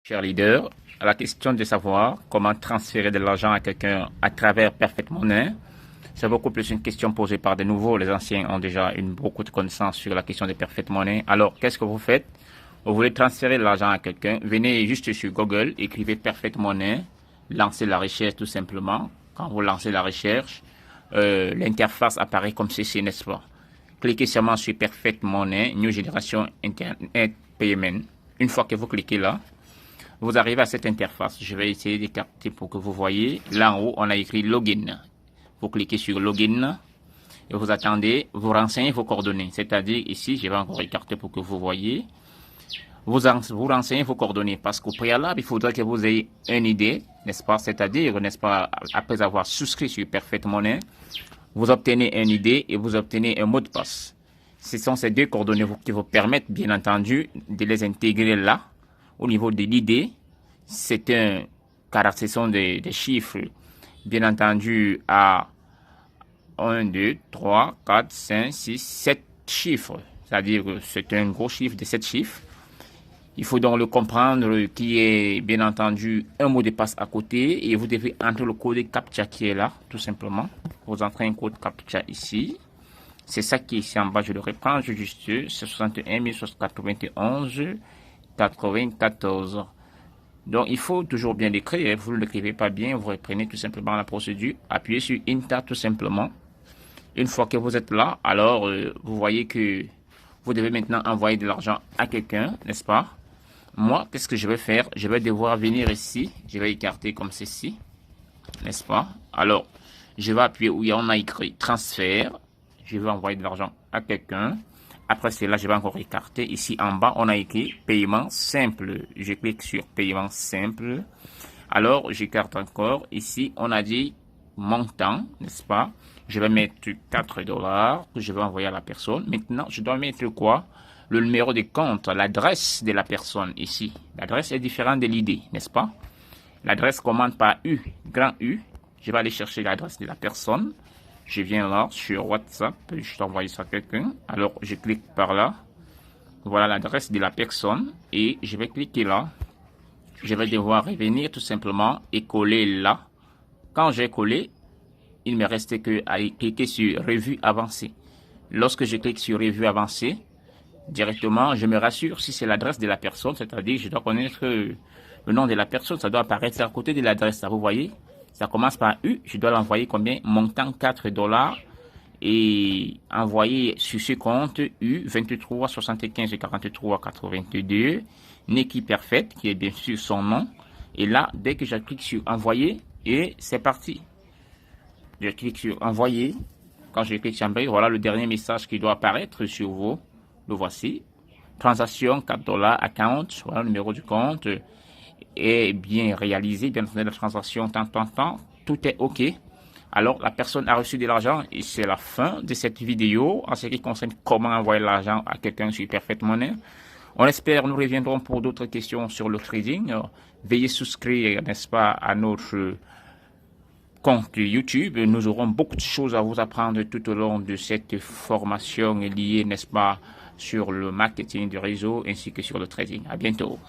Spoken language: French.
Cher leader, la question de savoir comment transférer de l'argent à quelqu'un à travers Perfect Money, c'est beaucoup plus une question posée par de nouveaux. Les anciens ont déjà beaucoup de connaissances sur la question de Perfect Money. Alors, qu'est-ce que vous faites? Vous voulez transférer de l'argent à quelqu'un, venez juste sur Google, écrivez Perfect Money, lancez la recherche tout simplement. Quand vous lancez la recherche, l'interface apparaît comme ceci, n'est-ce pas? Cliquez seulement sur Perfect Money, New Generation Internet Payment. Une fois que vous cliquez là, vous arrivez à cette interface. Je vais essayer d'écarter pour que vous voyez. Là en haut, on a écrit Login. Vous cliquez sur Login et vous attendez, vous renseignez vos coordonnées. C'est-à-dire ici, je vais encore écarter pour que vous voyez. Vous renseignez vos coordonnées parce qu'au préalable, il faudrait que vous ayez une idée, n'est-ce pas? C'est-à-dire, n'est-ce pas, après avoir souscrit sur Perfect Money, vous obtenez une idée et vous obtenez un mot de passe. Ce sont ces deux coordonnées qui vous permettent, bien entendu, de les intégrer là. Au niveau de l'idée, c'est ce sont des chiffres, bien entendu, à 1, 2, 3, 4, 5, 6, 7 chiffres. C'est-à-dire que c'est un gros chiffre de 7 chiffres. Il faut donc le comprendre qui est, bien entendu, un mot de passe à côté et vous devez entrer le code CAPTCHA qui est là, tout simplement. Vous entrez un code CAPTCHA ici. C'est ça qui est ici en bas, je le reprends juste, c'est 61 91 94. Donc, il faut toujours bien l'écrire. Vous ne l'écrivez pas bien, vous reprenez tout simplement la procédure. Appuyez sur Enter tout simplement. Une fois que vous êtes là, alors vous voyez que vous devez maintenant envoyer de l'argent à quelqu'un, n'est-ce pas? Moi, qu'est-ce que je vais faire? Je vais devoir venir ici. Je vais écarter comme ceci, n'est-ce pas? Alors, je vais appuyer où on a écrit transfert. Je vais envoyer de l'argent à quelqu'un. Après cela, je vais encore écarter. Ici en bas, on a écrit paiement simple. Je clique sur paiement simple. Alors, j'écarte encore. Ici, on a dit montant, n'est-ce pas? Je vais mettre 4 dollars que je vais envoyer à la personne. Maintenant, je dois mettre quoi? Le numéro de compte, l'adresse de la personne ici. L'adresse est différente de l'idée, n'est-ce pas? L'adresse commence par U, grand U. Je vais aller chercher l'adresse de la personne. Je viens là sur WhatsApp, je t'envoie ça à quelqu'un. Alors, je clique par là. Voilà l'adresse de la personne et je vais cliquer là. Je vais devoir revenir tout simplement et coller là. Quand j'ai collé, il me reste que à cliquer sur revue avancée. Lorsque je clique sur revue avancée, directement, je me rassure si c'est l'adresse de la personne, c'est-à-dire je dois connaître le nom de la personne, ça doit apparaître à côté de l'adresse, vous voyez? Ça commence par U, je dois l'envoyer combien? Montant 4 dollars et envoyer sur ce compte U 23 75 43 82 Neki Perfect qui est bien sûr son nom. Et là, dès que je clique sur envoyer, et c'est parti. Je clique sur envoyer. Quand je clique sur envoyer, voilà le dernier message qui doit apparaître sur vous. Le voici. Transaction 4 dollars account, voilà le numéro du compte. Est bien réalisé, bien entendu la transaction, tout est OK. Alors, la personne a reçu de l'argent et c'est la fin de cette vidéo en ce qui concerne comment envoyer l'argent à quelqu'un sur Perfect Money. On espère nous reviendrons pour d'autres questions sur le trading. Veuillez souscrire, n'est-ce pas, à notre compte YouTube. Nous aurons beaucoup de choses à vous apprendre tout au long de cette formation liée, n'est-ce pas, sur le marketing du réseau ainsi que sur le trading. À bientôt.